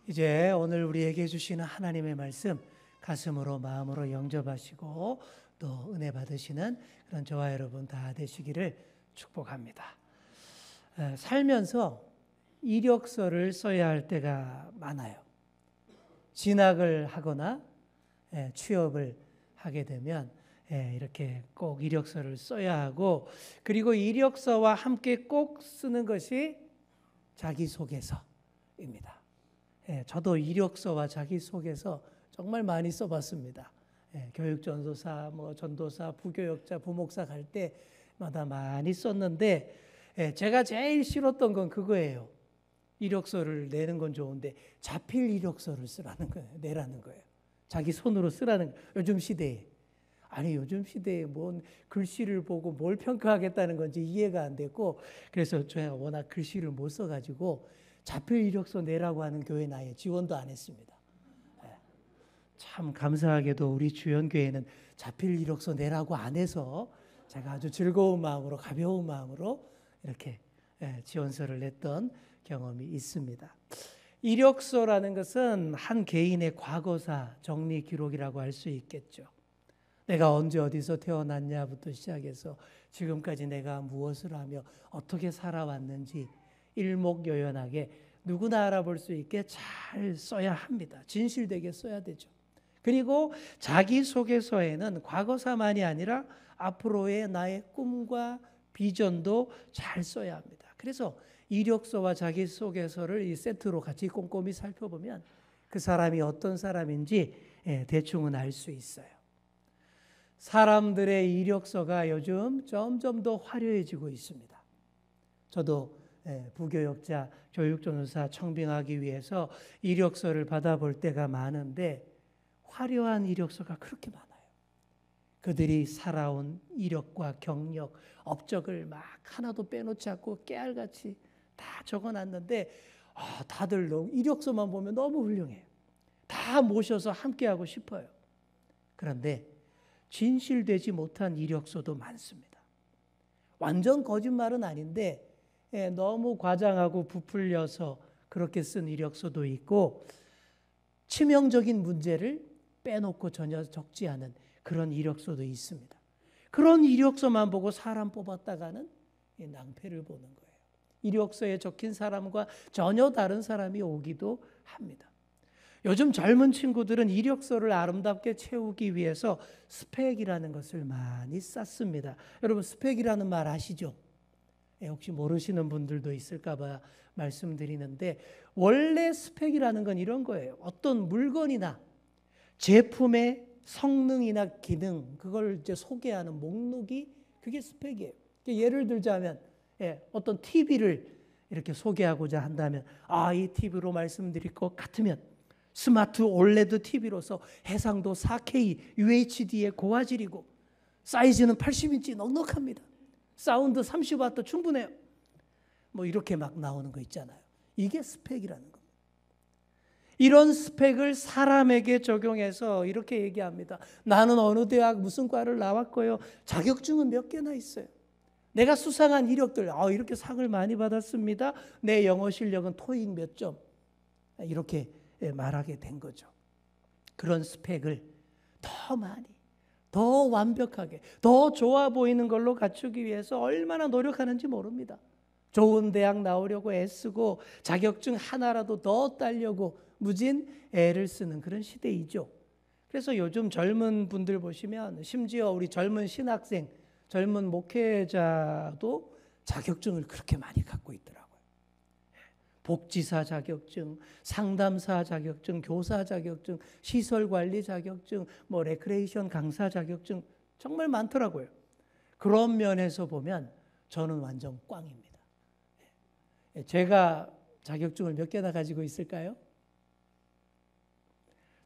이제 오늘 우리에게 주시는 하나님의 말씀 가슴으로 마음으로 영접하시고 또 은혜 받으시는 그런 저와 여러분 다 되시기를 축복합니다. 살면서 이력서를 써야 할 때가 많아요. 진학을 하거나 취업을 하게 되면 이렇게 꼭 이력서를 써야 하고, 그리고 이력서와 함께 꼭 쓰는 것이 자기소개서입니다. 저도 이력서와 자기소개서 정말 많이 써봤습니다. 교육전도사, 전도사, 부교역자, 부목사 갈 때마다 많이 썼는데, 제가 제일 싫었던 건 그거예요. 이력서를 내는 건 좋은데 자필 이력서를 쓰라는 거예요. 내라는 거예요. 자기 손으로 쓰라는 거예요. 요즘 시대에. 아니, 요즘 시대에 뭔 글씨를 보고 뭘 평가하겠다는 건지 이해가 안 됐고, 그래서 제가 워낙 글씨를 못 써가지고 자필 이력서 내라고 하는 교회 나에 지원도 안 했습니다. 참 감사하게도 우리 주연교회는 자필 이력서 내라고 안 해서 제가 아주 즐거운 마음으로, 가벼운 마음으로 이렇게 지원서를 냈던 경험이 있습니다. 이력서라는 것은 한 개인의 과거사 정리 기록이라고 할 수 있겠죠. 내가 언제 어디서 태어났냐부터 시작해서 지금까지 내가 무엇을 하며 어떻게 살아왔는지 일목요연하게 누구나 알아볼 수 있게 잘 써야 합니다. 진실되게 써야 되죠. 그리고 자기소개서에는 과거사만이 아니라 앞으로의 나의 꿈과 비전도 잘 써야 합니다. 그래서 이력서와 자기소개서를 이 세트로 같이 꼼꼼히 살펴보면 그 사람이 어떤 사람인지 대충은 알 수 있어요. 사람들의 이력서가 요즘 점점 더 화려해지고 있습니다. 저도 부교역자, 교육전도사 청빙하기 위해서 이력서를 받아볼 때가 많은데 화려한 이력서가 그렇게 많아요. 그들이 살아온 이력과 경력, 업적을 막 하나도 빼놓지 않고 깨알같이 다 적어놨는데 다들 이력서만 보면 너무 훌륭해요. 다 모셔서 함께하고 싶어요. 그런데 진실되지 못한 이력서도 많습니다. 완전 거짓말은 아닌데 너무 과장하고 부풀려서 그렇게 쓴 이력서도 있고, 치명적인 문제를 빼놓고 전혀 적지 않은 그런 이력서도 있습니다. 그런 이력서만 보고 사람 뽑았다가는 낭패를 보는 거예요. 이력서에 적힌 사람과 전혀 다른 사람이 오기도 합니다. 요즘 젊은 친구들은 이력서를 아름답게 채우기 위해서 스펙이라는 것을 많이 쌓습니다. 여러분, 스펙이라는 말 아시죠? 혹시 모르시는 분들도 있을까 봐 말씀드리는데, 원래 스펙이라는 건 이런 거예요. 어떤 물건이나 제품의 성능이나 기능, 그걸 이제 소개하는 목록이 그게 스펙이에요. 예를 들자면 어떤 TV를 이렇게 소개하고자 한다면 이 TV로 말씀드릴 것 같으면 스마트 올레드 TV로서 해상도 4K UHD의 고화질이고 사이즈는 80인치 넉넉합니다. 사운드 30W 충분해요. 이렇게 막 나오는 거 있잖아요. 이게 스펙이라는 겁니다. 이런 스펙을 사람에게 적용해서 이렇게 얘기합니다. 나는 어느 대학 무슨 과를 나왔고요. 자격증은 몇 개나 있어요. 내가 수상한 이력들, 이렇게 상을 많이 받았습니다. 내 영어 실력은 토익 몇 점. 이렇게 말하게 된 거죠. 그런 스펙을 더 많이, 더 완벽하게, 더 좋아 보이는 걸로 갖추기 위해서 얼마나 노력하는지 모릅니다. 좋은 대학 나오려고 애쓰고 자격증 하나라도 더 따려고 무진 애를 쓰는 그런 시대이죠. 그래서 요즘 젊은 분들 보시면 심지어 우리 젊은 신학생, 젊은 목회자도 자격증을 그렇게 많이 갖고 있더라고요. 복지사 자격증, 상담사 자격증, 교사 자격증, 시설관리 자격증, 레크레이션 강사 자격증 정말 많더라고요. 그런 면에서 보면 저는 완전 꽝입니다. 제가 자격증을 몇 개나 가지고 있을까요?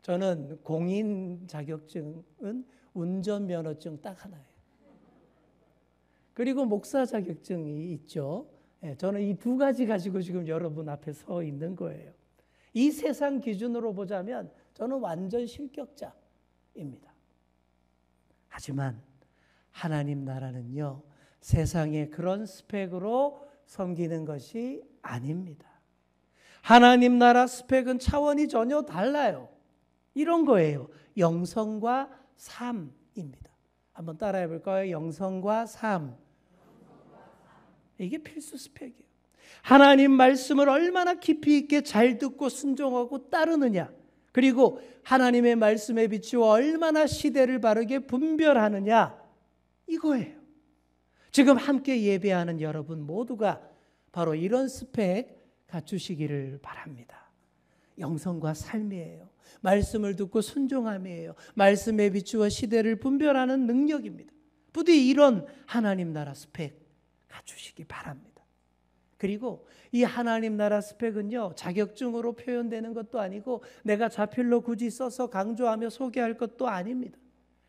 저는 공인 자격증은 운전면허증 딱 하나예요. 그리고 목사 자격증이 있죠. 저는 이 두 가지 가지고 지금 여러분 앞에 서 있는 거예요. 이 세상 기준으로 보자면 저는 완전 실격자입니다. 하지만 하나님 나라는요, 세상의 그런 스펙으로 섬기는 것이 아닙니다. 하나님 나라 스펙은 차원이 전혀 달라요. 이런 거예요. 영성과 삶입니다. 한번 따라해 볼까요? 영성과 삶. 이게 필수 스펙이에요. 하나님 말씀을 얼마나 깊이 있게 잘 듣고 순종하고 따르느냐, 그리고 하나님의 말씀에 비추어 얼마나 시대를 바르게 분별하느냐, 이거예요. 지금 함께 예배하는 여러분 모두가 바로 이런 스펙 갖추시기를 바랍니다. 영성과 삶이에요. 말씀을 듣고 순종함이에요. 말씀에 비추어 시대를 분별하는 능력입니다. 부디 이런 하나님 나라 스펙 갖추시기 바랍니다. 그리고 이 하나님 나라 스펙은요, 자격증으로 표현되는 것도 아니고 내가 자필로 굳이 써서 강조하며 소개할 것도 아닙니다.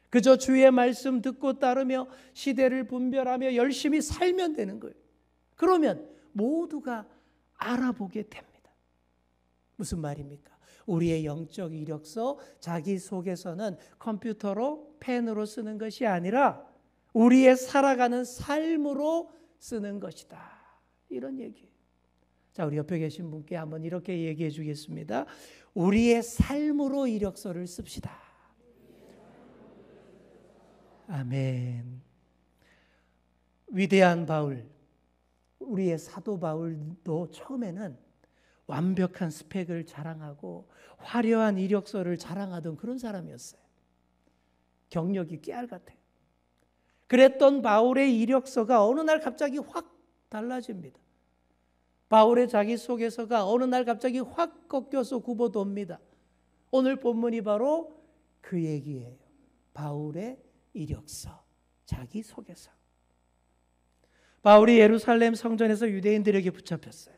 그저 주의 말씀 듣고 따르며 시대를 분별하며 열심히 살면 되는 거예요. 그러면 모두가 알아보게 됩니다. 무슨 말입니까? 우리의 영적 이력서, 자기소개서는 컴퓨터로 펜으로 쓰는 것이 아니라 우리의 살아가는 삶으로 쓰는 것이다. 이런 얘기예요. 자, 우리 옆에 계신 분께 한번 이렇게 얘기해 주겠습니다. 우리의 삶으로 이력서를 씁시다. 아멘. 위대한 바울, 우리의 사도 바울도 처음에는 완벽한 스펙을 자랑하고 화려한 이력서를 자랑하던 그런 사람이었어요. 경력이 깨알 같아요. 그랬던 바울의 이력서가 어느 날 갑자기 확 달라집니다. 바울의 자기소개서가 어느 날 갑자기 확 꺾여서 굽어돕니다. 오늘 본문이 바로 그 얘기예요. 바울의 이력서, 자기소개서. 바울이 예루살렘 성전에서 유대인들에게 붙잡혔어요.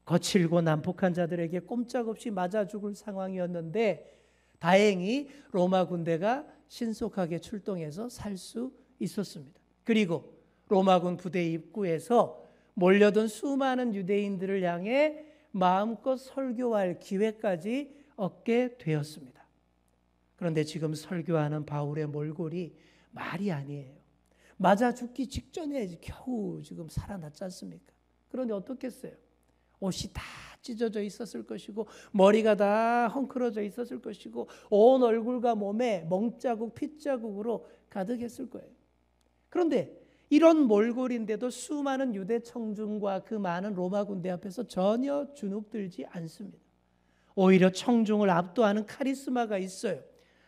거칠고 난폭한 자들에게 꼼짝없이 맞아 죽을 상황이었는데 다행히 로마 군대가 신속하게 출동해서 살 수 있었습니다. 그리고 로마군 부대 입구에서 몰려든 수많은 유대인들을 향해 마음껏 설교할 기회까지 얻게 되었습니다. 그런데 지금 설교하는 바울의 몰골이 말이 아니에요. 맞아 죽기 직전에 겨우 지금 살아났지 않습니까? 그런데 어떻겠어요? 옷이 다 찢어져 있었을 것이고 머리가 다 헝클어져 있었을 것이고 온 얼굴과 몸에 멍자국, 핏자국으로 가득했을 거예요. 그런데 이런 몰골인데도 수많은 유대 청중과 그 많은 로마 군대 앞에서 전혀 주눅들지 않습니다. 오히려 청중을 압도하는 카리스마가 있어요.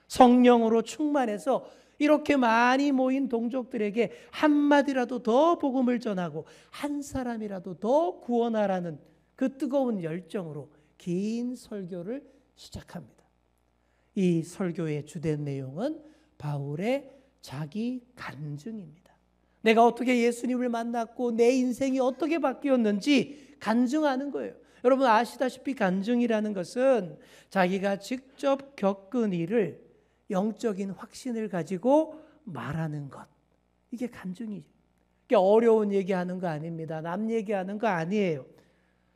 성령으로 충만해서 이렇게 많이 모인 동족들에게 한마디라도 더 복음을 전하고 한 사람이라도 더 구원하라는 그 뜨거운 열정으로 긴 설교를 시작합니다. 이 설교의 주된 내용은 바울의 자기 간증입니다. 내가 어떻게 예수님을 만났고 내 인생이 어떻게 바뀌었는지 간증하는 거예요. 여러분 아시다시피 간증이라는 것은 자기가 직접 겪은 일을 영적인 확신을 가지고 말하는 것. 이게 간증이죠. 이게 어려운 얘기하는 거 아닙니다. 남 얘기하는 거 아니에요.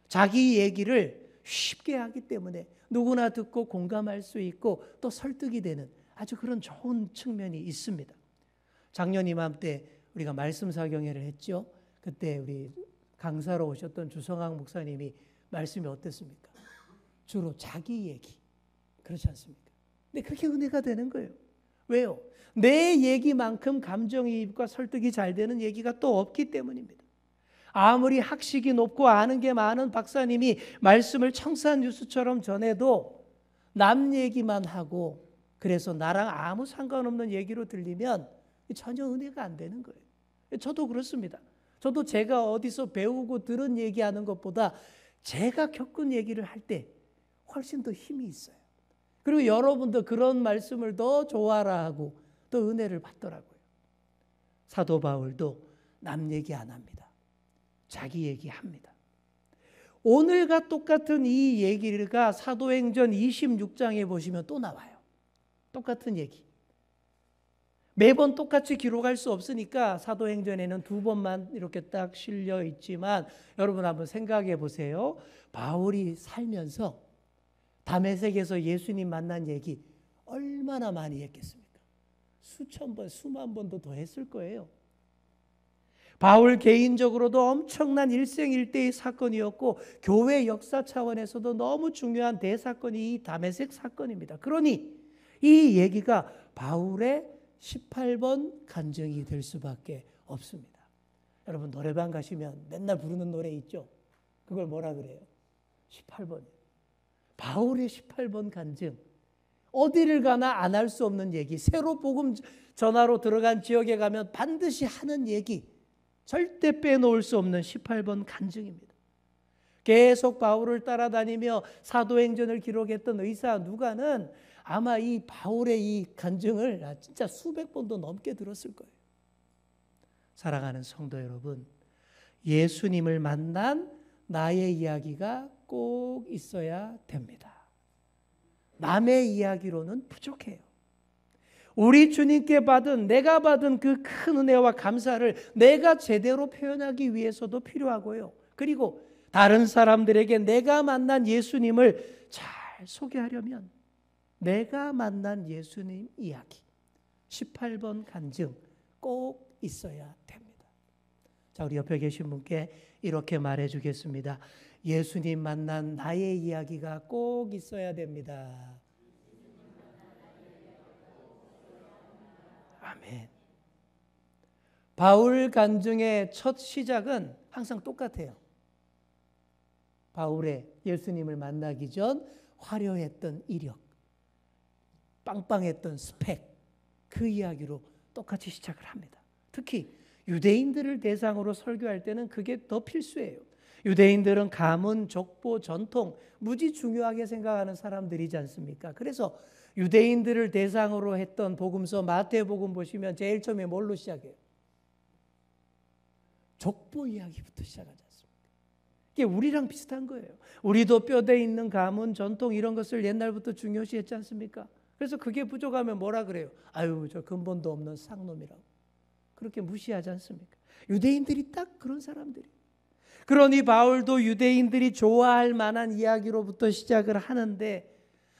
자기 얘기를 쉽게 하기 때문에 누구나 듣고 공감할 수 있고 또 설득이 되는 아주 그런 좋은 측면이 있습니다. 작년 이맘때 우리가 말씀 사경회를 했죠. 그때 우리 강사로 오셨던 주성학 목사님이 말씀이 어땠습니까? 주로 자기 얘기. 그렇지 않습니까? 근데 그렇게 은혜가 되는 거예요. 왜요? 내 얘기만큼 감정이입과 설득이 잘 되는 얘기가 또 없기 때문입니다. 아무리 학식이 높고 아는 게 많은 박사님이 말씀을 청산 뉴스처럼 전해도 남 얘기만 하고 그래서 나랑 아무 상관없는 얘기로 들리면 전혀 은혜가 안 되는 거예요. 저도 그렇습니다. 저도 제가 어디서 배우고 들은 얘기하는 것보다 제가 겪은 얘기를 할 때 훨씬 더 힘이 있어요. 그리고 여러분도 그런 말씀을 더 좋아라 하고 또 은혜를 받더라고요. 사도 바울도 남 얘기 안 합니다. 자기 얘기합니다. 오늘과 똑같은 이 얘기가 사도행전 26장에 보시면 또 나와요. 똑같은 얘기. 매번 똑같이 기록할 수 없으니까 사도행전에는 2번만 이렇게 딱 실려 있지만 여러분 한번 생각해 보세요. 바울이 살면서 다메섹에서 예수님 만난 얘기 얼마나 많이 했겠습니까? 수천 번, 수만 번도 더 했을 거예요. 바울 개인적으로도 엄청난 일생일대의 사건이었고 교회 역사 차원에서도 너무 중요한 대사건이 이 다메섹 사건입니다. 그러니 이 얘기가 바울의 18번 간증이 될 수밖에 없습니다. 여러분 노래방 가시면 맨날 부르는 노래 있죠? 그걸 뭐라 그래요? 18번. 바울의 18번 간증. 어디를 가나 안 할 수 없는 얘기. 새로 복음 전하러 들어간 지역에 가면 반드시 하는 얘기. 절대 빼놓을 수 없는 18번 간증입니다. 계속 바울을 따라다니며 사도행전을 기록했던 의사 누가는 아마 이 바울의 이 간증을 진짜 수백 번도 넘게 들었을 거예요. 사랑하는 성도 여러분, 예수님을 만난 나의 이야기가 꼭 있어야 됩니다. 남의 이야기로는 부족해요. 우리 주님께 받은, 내가 받은 그 큰 은혜와 감사를 내가 제대로 표현하기 위해서도 필요하고요. 그리고 다른 사람들에게 내가 만난 예수님을 잘 소개하려면 내가 만난 예수님 이야기 18번 간증 꼭 있어야 됩니다. 자, 우리 옆에 계신 분께 이렇게 말해 주겠습니다. 예수님 만난 나의 이야기가 꼭 있어야 됩니다. 아멘. 바울 간증의 첫 시작은 항상 똑같아요. 바울의 예수님을 만나기 전 화려했던 이력, 빵빵했던 스펙, 그 이야기로 똑같이 시작을 합니다. 특히 유대인들을 대상으로 설교할 때는 그게 더 필수예요. 유대인들은 가문, 족보, 전통 무지 중요하게 생각하는 사람들이지 않습니까? 그래서 유대인들을 대상으로 했던 복음서 마태복음 보시면 제일 처음에 뭘로 시작해요? 족보 이야기부터 시작하지 않습니까? 이게 우리랑 비슷한 거예요. 우리도 뼈대 있는 가문, 전통 이런 것을 옛날부터 중요시했지 않습니까? 그래서 그게 부족하면 뭐라 그래요? 아유, 저 근본도 없는 쌍놈이라고. 그렇게 무시하지 않습니까? 유대인들이 딱 그런 사람들이에요. 그러니 바울도 유대인들이 좋아할 만한 이야기로부터 시작을 하는데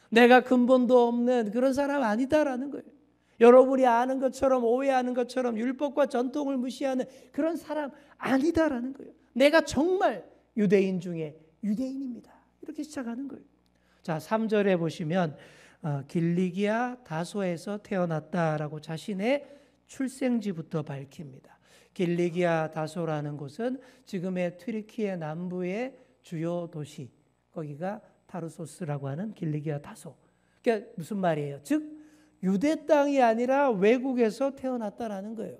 내가 근본도 없는 그런 사람 아니다라는 거예요. 여러분이 아는 것처럼 오해하는 것처럼 율법과 전통을 무시하는 그런 사람 아니다라는 거예요. 내가 정말 유대인 중에 유대인입니다. 이렇게 시작하는 거예요. 자, 3절에 보시면 길리기아 다소에서 태어났다라고 자신의 출생지부터 밝힙니다. 길리기아 다소라는 곳은 지금의 튀르키예 남부의 주요 도시, 거기가 타르소스라고 하는 길리기아 다소. 그러니까 무슨 말이에요? 즉 유대 땅이 아니라 외국에서 태어났다라는 거예요.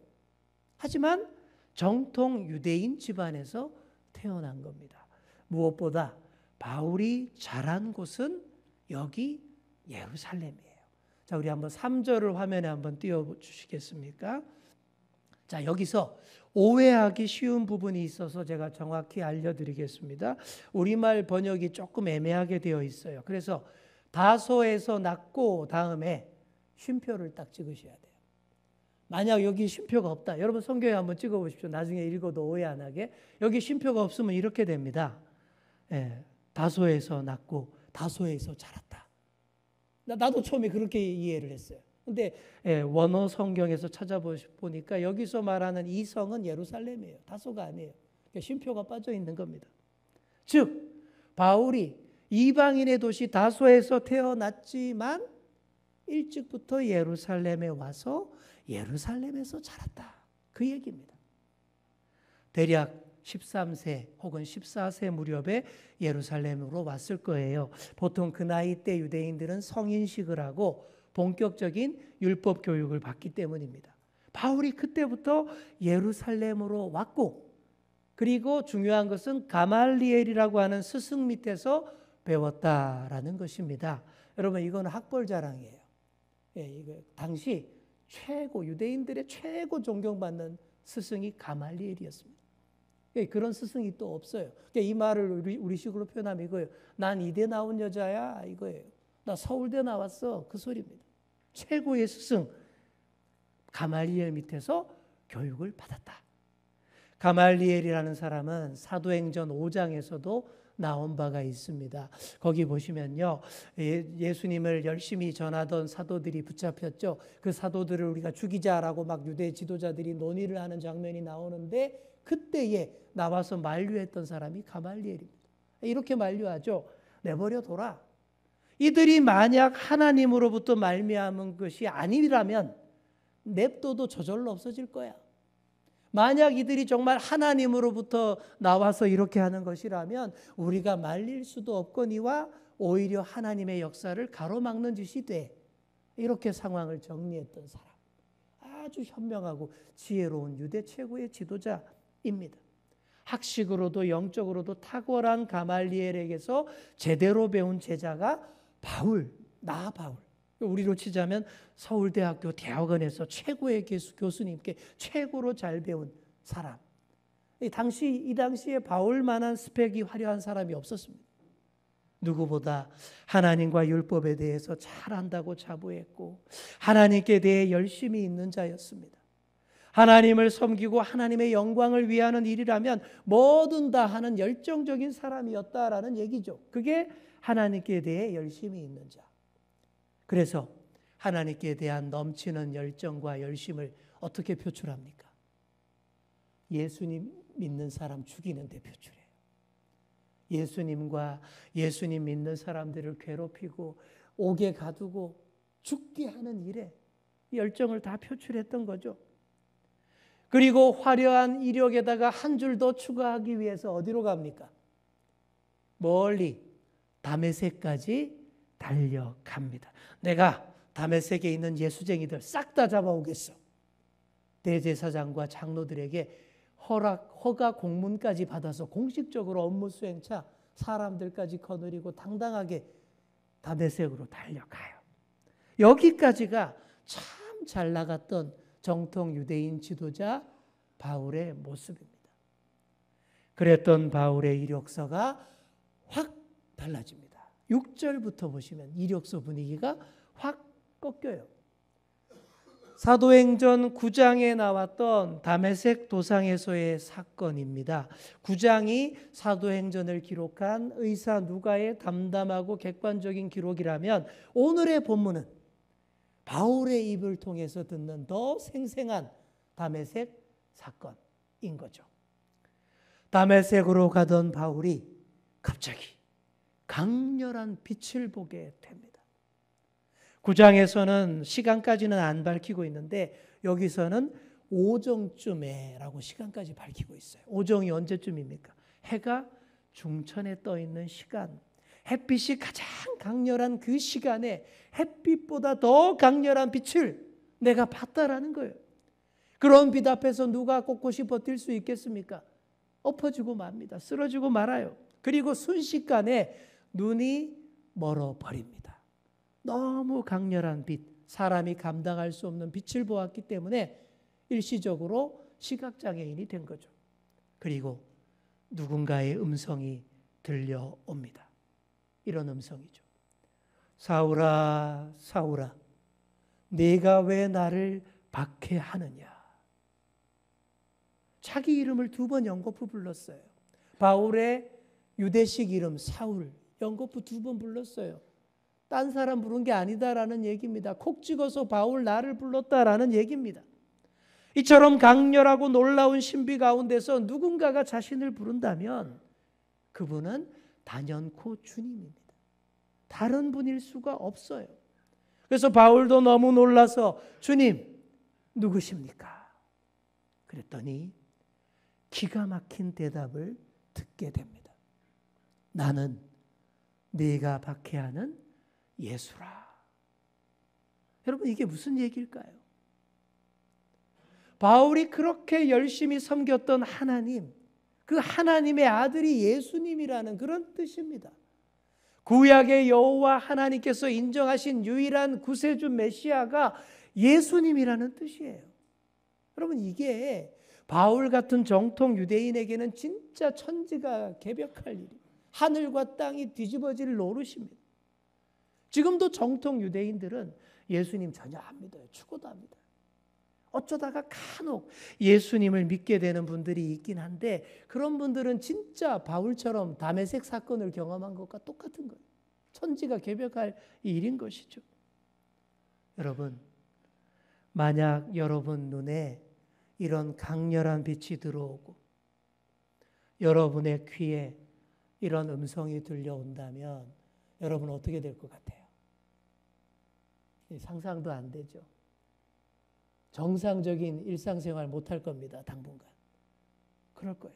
하지만 정통 유대인 집안에서 태어난 겁니다. 무엇보다 바울이 자란 곳은 여기 예루살렘이에요. 자, 우리 한번 3절을 화면에 한번 띄워주시겠습니까? 자, 여기서 오해하기 쉬운 부분이 있어서 제가 정확히 알려드리겠습니다. 우리말 번역이 조금 애매하게 되어 있어요. 그래서 다소에서 낳고 다음에 쉼표를 딱 찍으셔야 돼요. 만약 여기 쉼표가 없다. 여러분 성경에 한번 찍어보십시오. 나중에 읽어도 오해 안 하게. 여기 쉼표가 없으면 이렇게 됩니다. 다소에서 낳고 다소에서 자랐다. 나도 처음에 그렇게 이해를 했어요. 근데 원어 성경에서 찾아보니까 여기서 말하는 이 성은 예루살렘이에요. 다소가 아니에요. 그러니까 쉼표가 빠져 있는 겁니다. 즉 바울이 이방인의 도시 다소에서 태어났지만 일찍부터 예루살렘에 와서 예루살렘에서 자랐다. 그 얘기입니다. 대략 13세 혹은 14세 무렵에 예루살렘으로 왔을 거예요. 보통 그 나이 때 유대인들은 성인식을 하고 본격적인 율법 교육을 받기 때문입니다. 바울이 그때부터 예루살렘으로 왔고 그리고 중요한 것은 가말리엘이라고 하는 스승 밑에서 배웠다라는 것입니다. 여러분 이건 학벌 자랑이에요. 이거 당시 최고 유대인들의 최고 존경받는 스승이 가말리엘이었습니다. 그런 스승이 또 없어요. 이 말을 우리식으로 표현하면 이거예요. 난 이대 나온 여자야 이거예요. 나 서울대 나왔어 그 소리입니다. 최고의 스승 가말리엘 밑에서 교육을 받았다. 가말리엘이라는 사람은 사도행전 5장에서도 나온 바가 있습니다. 거기 보시면요, 예수님을 열심히 전하던 사도들이 붙잡혔죠. 그 사도들을 우리가 죽이자라고 막 유대 지도자들이 논의를 하는 장면이 나오는데, 그때에 나와서 만류했던 사람이 가말리엘입니다. 이렇게 만류하죠. 내버려 둬라. 이들이 만약 하나님으로부터 말미암은 것이 아니라면 냅둬도 저절로 없어질 거야. 만약 이들이 정말 하나님으로부터 나와서 이렇게 하는 것이라면 우리가 말릴 수도 없거니와 오히려 하나님의 역사를 가로막는 짓이 돼. 이렇게 상황을 정리했던 사람. 아주 현명하고 지혜로운 유대 최고의 지도자입니다. 학식으로도 영적으로도 탁월한 가말리엘에게서 제대로 배운 제자가 바울. 우리로 치자면 서울대학교 대학원에서 최고의 교수님께 최고로 잘 배운 사람. 이 당시에 바울만한 스펙이 화려한 사람이 없었습니다. 누구보다 하나님과 율법에 대해서 잘 안다고 자부했고 하나님께 대해 열심히 있는 자였습니다. 하나님을 섬기고 하나님의 영광을 위하는 일이라면 뭐든 다 하는 열정적인 사람이었다라는 얘기죠. 그게 하나님께 대해 열심히 있는 자. 그래서 하나님께 대한 넘치는 열정과 열심을 어떻게 표출합니까? 예수님 믿는 사람 죽이는 데 표출해요. 예수님 믿는 사람들을 괴롭히고 옥에 가두고 죽게 하는 일에 열정을 다 표출했던 거죠. 그리고 화려한 이력에다가 한 줄 더 추가하기 위해서 어디로 갑니까? 멀리 다메섹까지 달려갑니다. 내가 다메섹에 있는 예수쟁이들 싹 다 잡아오겠어. 대제사장과 장로들에게 허가 공문까지 받아서 공식적으로 업무 수행차 사람들까지 거느리고 당당하게 다메섹으로 달려가요. 여기까지가 참 잘 나갔던 정통 유대인 지도자 바울의 모습입니다. 그랬던 바울의 이력서가 확 달라집니다. 6절부터 보시면 이력서 분위기가 확 꺾여요. 사도행전 9장에 나왔던 다메섹 도상에서의 사건입니다. 9장이 사도행전을 기록한 의사 누가의 담담하고 객관적인 기록이라면 오늘의 본문은 바울의 입을 통해서 듣는 더 생생한 다메섹 사건인 거죠. 다메섹으로 가던 바울이 갑자기 강렬한 빛을 보게 됩니다. 9장에서는 시간까지는 안 밝히고 있는데 여기서는 오정쯤에라고 시간까지 밝히고 있어요. 오정이 언제쯤입니까? 해가 중천에 떠 있는 시간. 햇빛이 가장 강렬한 그 시간에 햇빛보다 더 강렬한 빛을 내가 봤다라는 거예요. 그런 빛 앞에서 누가 꼿꼿이 버틸 수 있겠습니까? 엎어지고 맙니다. 쓰러지고 말아요. 그리고 순식간에 눈이 멀어버립니다. 너무 강렬한 빛, 사람이 감당할 수 없는 빛을 보았기 때문에 일시적으로 시각장애인이 된 거죠. 그리고 누군가의 음성이 들려옵니다. 이런 음성이죠. 사울아, 사울아, 네가 왜 나를 박해하느냐. 자기 이름을 2번 연거푸 불렀어요. 바울의 유대식 이름 사울, 연거푸 2번 불렀어요. 딴 사람 부른 게 아니다라는 얘기입니다. 콕 찍어서 바울 나를 불렀다라는 얘기입니다. 이처럼 강렬하고 놀라운 신비 가운데서 누군가가 자신을 부른다면 그분은 단연코 주님입니다. 다른 분일 수가 없어요. 그래서 바울도 너무 놀라서 주님 누구십니까? 그랬더니 기가 막힌 대답을 듣게 됩니다. 나는 네가 박해하는 예수라. 여러분 이게 무슨 얘기일까요? 바울이 그렇게 열심히 섬겼던 하나님, 그 하나님의 아들이 예수님이라는 그런 뜻입니다. 구약의 여호와 하나님께서 인정하신 유일한 구세주 메시아가 예수님이라는 뜻이에요. 여러분 이게 바울 같은 정통 유대인에게는 진짜 천지가 개벽할 일이에요. 하늘과 땅이 뒤집어질 노릇입니다. 지금도 정통 유대인들은 예수님 전혀 안 믿어요. 죽어도 안 믿어요. 어쩌다가 간혹 예수님을 믿게 되는 분들이 있긴 한데 그런 분들은 진짜 바울처럼 다메섹 사건을 경험한 것과 똑같은 거예요. 천지가 개벽할 일인 것이죠. 여러분, 만약 여러분 눈에 이런 강렬한 빛이 들어오고 여러분의 귀에 이런 음성이 들려온다면 여러분 어떻게 될 것 같아요? 상상도 안 되죠. 정상적인 일상생활 못할 겁니다. 당분간. 그럴 거예요.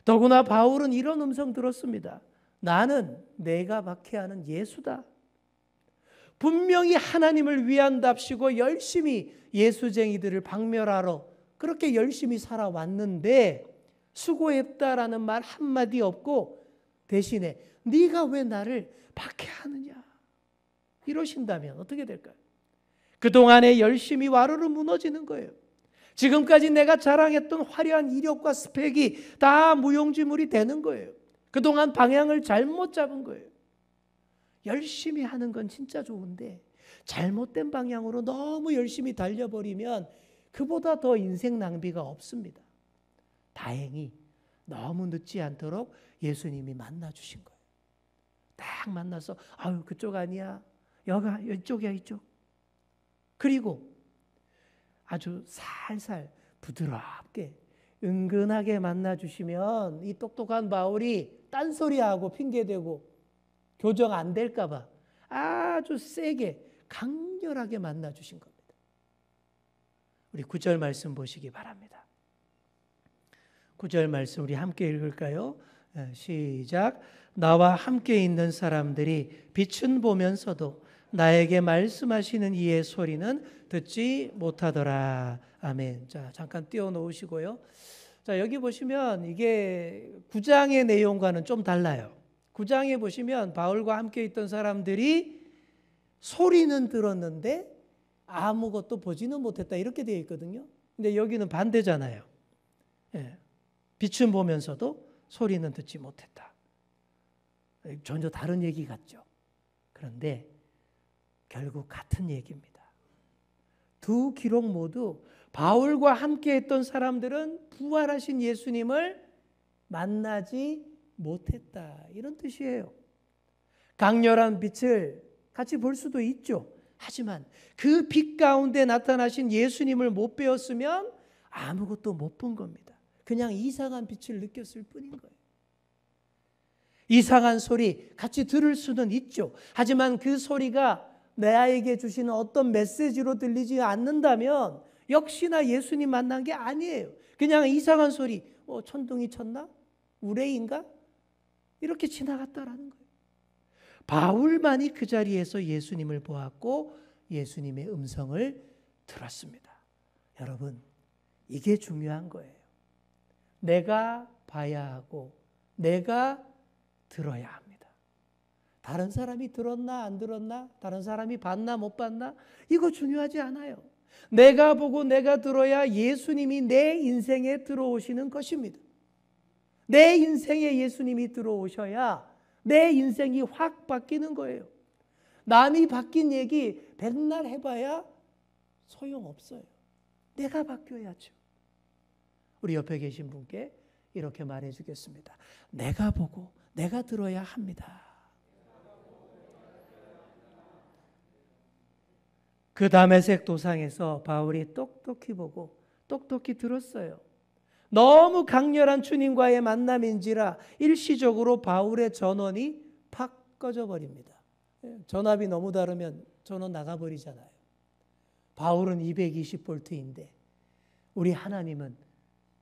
더구나 바울은 이런 음성 들었습니다. 나는 내가 박해하는 예수다. 분명히 하나님을 위한답시고 열심히 예수쟁이들을 박멸하러 그렇게 열심히 살아왔는데 수고했다라는 말 한마디 없고 대신에 네가 왜 나를 박해하느냐 이러신다면 어떻게 될까요? 그동안에 열심히 와르르 무너지는 거예요. 지금까지 내가 자랑했던 화려한 이력과 스펙이 다 무용지물이 되는 거예요. 그동안 방향을 잘못 잡은 거예요. 열심히 하는 건 진짜 좋은데 잘못된 방향으로 너무 열심히 달려버리면 그보다 더 인생 낭비가 없습니다. 다행히 너무 늦지 않도록 예수님이 만나주신 거예요. 딱 만나서 아유 그쪽 아니야. 여가 이쪽이야 이쪽. 그리고 아주 살살 부드럽게 은근하게 만나주시면 이 똑똑한 바울이 딴소리하고 핑계대고 교정 안 될까 봐 아주 세게 강렬하게 만나주신 겁니다. 우리 9절 말씀 보시기 바랍니다. 9절 말씀 우리 함께 읽을까요? 시작. 나와 함께 있는 사람들이 빛은 보면서도 나에게 말씀하시는 이의 소리는 듣지 못하더라. 아멘. 자, 잠깐 띄워놓으시고요. 자, 여기 보시면 이게 9장의 내용과는 좀 달라요. 9장에 보시면 바울과 함께 있던 사람들이 소리는 들었는데 아무것도 보지는 못했다. 이렇게 되어 있거든요. 근데 여기는 반대잖아요. 예. 빛은 보면서도 소리는 듣지 못했다. 전혀 다른 얘기 같죠. 그런데 결국 같은 얘기입니다. 두 기록 모두 바울과 함께 했던 사람들은 부활하신 예수님을 만나지 못했다. 이런 뜻이에요. 강렬한 빛을 같이 볼 수도 있죠. 하지만 그 빛 가운데 나타나신 예수님을 못 배웠으면 아무것도 못 본 겁니다. 그냥 이상한 빛을 느꼈을 뿐인 거예요. 이상한 소리 같이 들을 수는 있죠. 하지만 그 소리가 나에게 주시는 어떤 메시지로 들리지 않는다면 역시나 예수님 만난 게 아니에요. 그냥 이상한 소리, 천둥이 쳤나? 우레인가? 이렇게 지나갔다라는 거예요. 바울만이 그 자리에서 예수님을 보았고 예수님의 음성을 들었습니다. 여러분, 이게 중요한 거예요. 내가 봐야 하고 내가 들어야 합니다. 다른 사람이 들었나 안 들었나? 다른 사람이 봤나 못 봤나? 이거 중요하지 않아요. 내가 보고 내가 들어야 예수님이 내 인생에 들어오시는 것입니다. 내 인생에 예수님이 들어오셔야 내 인생이 확 바뀌는 거예요. 남이 바뀐 얘기 백날 해봐야 소용없어요. 내가 바뀌어야죠. 우리 옆에 계신 분께 이렇게 말해 주겠습니다. 내가 보고 내가 들어야 합니다. 그 다메섹 도상에서 바울이 똑똑히 보고 똑똑히 들었어요. 너무 강렬한 주님과의 만남인지라 일시적으로 바울의 전원이 팍 꺼져버립니다. 전압이 너무 다르면 전원 나가버리잖아요. 바울은 220볼트인데 우리 하나님은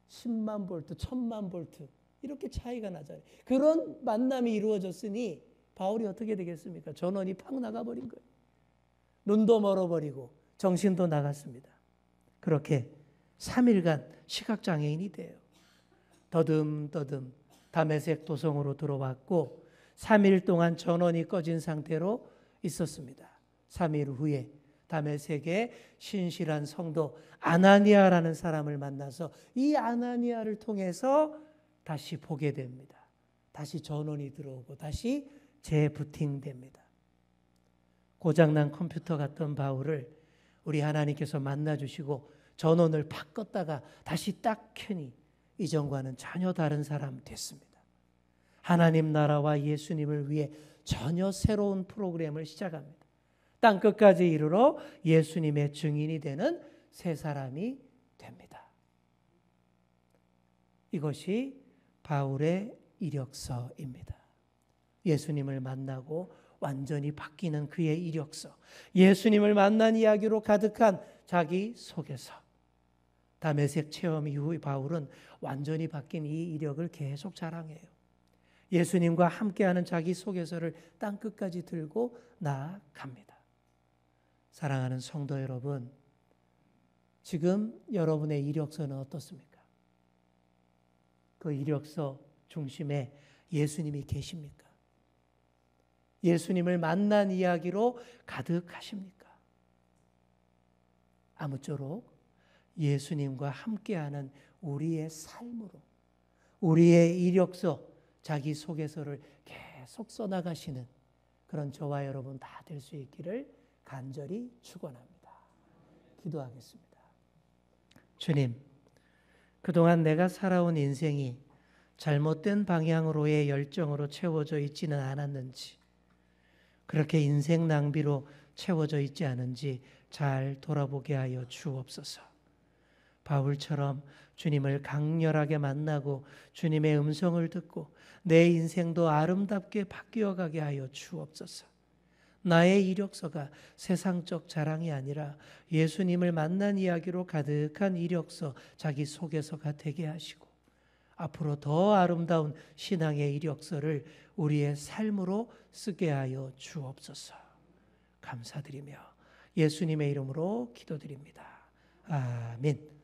10만 볼트, 1000만 볼트 이렇게 차이가 나잖아요. 그런 만남이 이루어졌으니 바울이 어떻게 되겠습니까? 전원이 팍 나가버린 거예요. 눈도 멀어버리고 정신도 나갔습니다. 그렇게 3일간 시각장애인이 돼요. 더듬더듬 다메섹 도성으로 들어왔고 3일 동안 전원이 꺼진 상태로 있었습니다. 3일 후에 다메섹의 신실한 성도 아나니아라는 사람을 만나서 이 아나니아를 통해서 다시 보게 됩니다. 다시 전원이 들어오고 다시 재부팅됩니다. 고장난 컴퓨터 같던 바울을 우리 하나님께서 만나주시고 전원을 팍 껐다가 다시 딱 켜니 이전과는 전혀 다른 사람 됐습니다. 하나님 나라와 예수님을 위해 전혀 새로운 프로그램을 시작합니다. 땅 끝까지 이르러 예수님의 증인이 되는 새 사람이 됩니다. 이것이 바울의 이력서입니다. 예수님을 만나고 완전히 바뀌는 그의 이력서, 예수님을 만난 이야기로 가득한 자기 소개서. 다메섹 체험 이후 바울은 완전히 바뀐 이 이력을 계속 자랑해요. 예수님과 함께하는 자기 소개서를 땅 끝까지 들고 나아갑니다. 사랑하는 성도 여러분, 지금 여러분의 이력서는 어떻습니까? 그 이력서 중심에 예수님이 계십니까? 예수님을 만난 이야기로 가득하십니까? 아무쪼록 예수님과 함께하는 우리의 삶으로, 우리의 이력서, 자기 소개서를 계속 써나가시는 그런 저와 여러분 다 될 수 있기를 간절히 축원합니다. 기도하겠습니다. 주님, 그동안 내가 살아온 인생이 잘못된 방향으로의 열정으로 채워져 있지는 않았는지, 그렇게 인생 낭비로 채워져 있지 않은지 잘 돌아보게 하여 주옵소서. 바울처럼 주님을 강렬하게 만나고 주님의 음성을 듣고 내 인생도 아름답게 바뀌어가게 하여 주옵소서. 나의 이력서가 세상적 자랑이 아니라 예수님을 만난 이야기로 가득한 이력서, 자기 소개서가 되게 하시고 앞으로 더 아름다운 신앙의 이력서를 우리의 삶으로 쓰게 하여 주옵소서. 감사드리며 예수님의 이름으로 기도드립니다. 아멘.